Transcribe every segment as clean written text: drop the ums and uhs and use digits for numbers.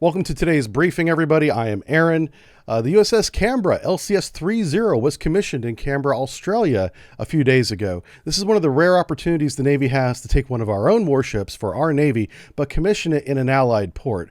Welcome to today's briefing, everybody. I am Aaron. The USS Canberra LCS-30 was commissioned in Canberra, Australia a few days ago. This is one of the rare opportunities the Navy has to take one of our own warships for our Navy, but commission it in an allied port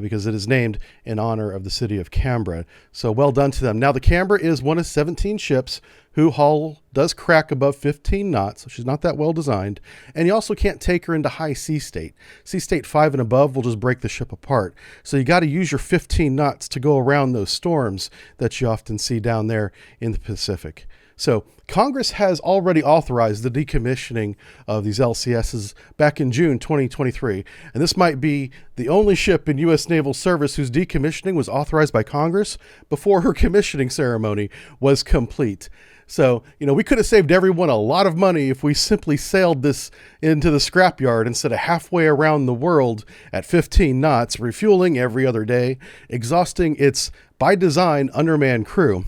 because it is named in honor of the city of Canberra. So well done to them. Now, the Canberra is one of 17 ships whose hull does crack above 15 knots, so she's not that well designed. And you also can't take her into high sea state. Sea state 5 and above will just break the ship apart. So you got to use your 15 knots to go around those storms that you often see down there in the Pacific. So Congress has already authorized the decommissioning of these LCSs back in June 2023. And this might be the only ship in U.S. Naval service whose decommissioning was authorized by Congress before her commissioning ceremony was complete. So, we could have saved everyone a lot of money if we simply sailed this into the scrapyard instead of halfway around the world at 15 knots, refueling every other day, exhausting its, by design, undermanned crew.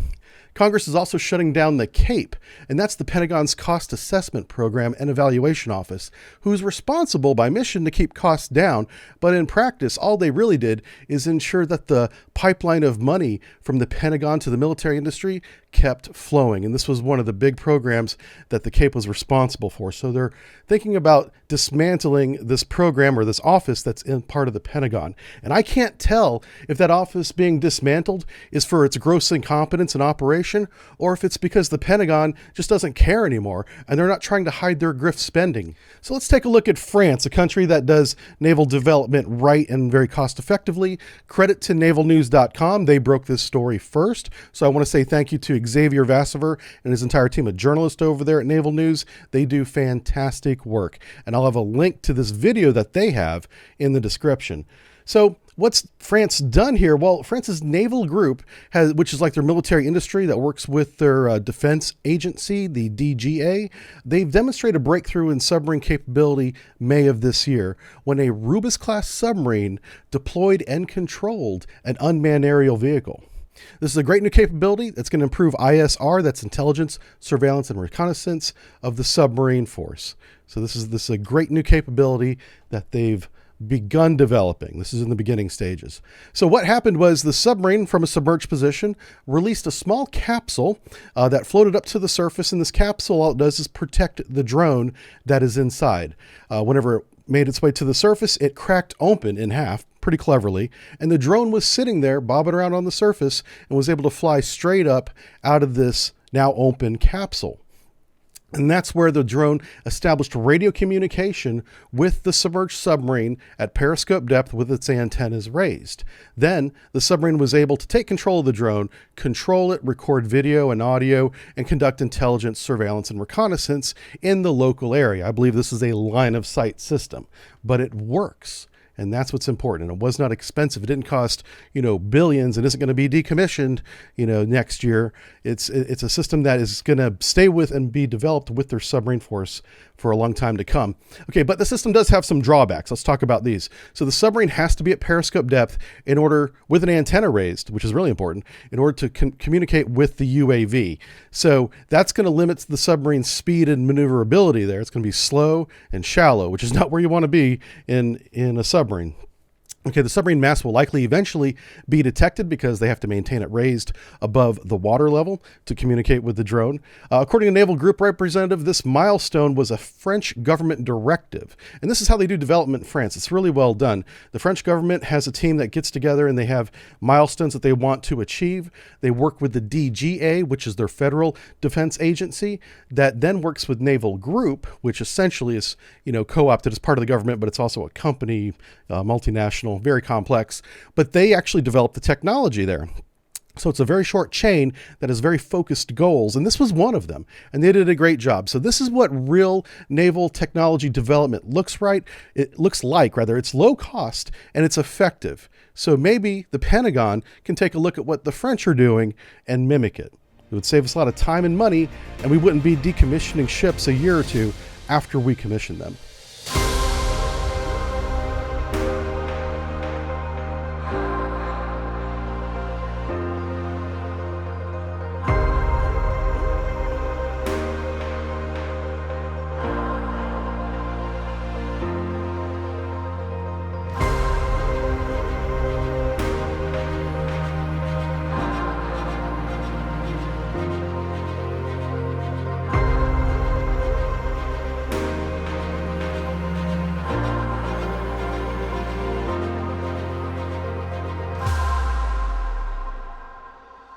Congress is also shutting down the CAPE, and that's the Pentagon's Cost Assessment Program and Evaluation Office, who's responsible by mission to keep costs down, but in practice, all they really did is ensure that the pipeline of money from the Pentagon to the military industry kept flowing. And this was one of the big programs that the CAPE was responsible for. So they're thinking about dismantling this program or this office that's in part of the Pentagon. And I can't tell if that office being dismantled is for its gross incompetence in operation, or if it's because the Pentagon just doesn't care anymore and they're not trying to hide their grift spending. So let's take a look at France, a country that does naval development right and very cost effectively. Credit to navalnews.com. They broke this story first. So I want to say thank you to Xavier Vassiver and his entire team of journalists over there at Naval News. They do fantastic work. And I'll have a link to this video that they have in the description. So what's France done here? Well, France's Naval Group, which is like their military industry that works with their defense agency, the DGA, they've demonstrated a breakthrough in submarine capability May of this year when a Rubis-class submarine deployed and controlled an unmanned aerial vehicle. This is a great new capability that's going to improve ISR, that's intelligence, surveillance, and reconnaissance of the submarine force. So this is a great new capability that they've begun developing. This is in the beginning stages. So what happened was the submarine from a submerged position released a small capsule that floated up to the surface, and this capsule, all it does is protect the drone that is inside. Whenever it made its way to the surface, it cracked open in half pretty cleverly, and the drone was sitting there bobbing around on the surface and was able to fly straight up out of this now open capsule. And that's where the drone established radio communication with the submerged submarine at periscope depth with its antennas raised. Then the submarine was able to take control of the drone, control it, record video and audio, and conduct intelligence, surveillance, and reconnaissance in the local area. I believe this is a line of sight system, but it works. And that's what's important. And it was not expensive. It didn't cost, billions and isn't going to be decommissioned, next year. It's a system that is going to stay with and be developed with their submarine force for a long time to come. Okay, but the system does have some drawbacks. Let's talk about these. So the submarine has to be at periscope depth with an antenna raised, which is really important, in order to communicate with the UAV. So that's going to limit the submarine's speed and maneuverability there. It's going to be slow and shallow, which is not where you want to be in a submarine. Okay, the submarine mast will likely eventually be detected because they have to maintain it raised above the water level to communicate with the drone. According to Naval Group representative, this milestone was a French government directive. And this is how they do development in France. It's really well done. The French government has a team that gets together and they have milestones that they want to achieve. They work with the DGA, which is their federal defense agency, that then works with Naval Group, which essentially is, co-opted as part of the government, but it's also a company, multinational, very complex, but they actually developed the technology there. So it's a very short chain that has very focused goals, and this was one of them, and they did a great job. So this is what real naval technology development looks like. It's low cost and it's effective. So maybe the Pentagon can take a look at what the French are doing and mimic it. It would save us a lot of time and money, and we wouldn't be decommissioning ships a year or two after we commission them.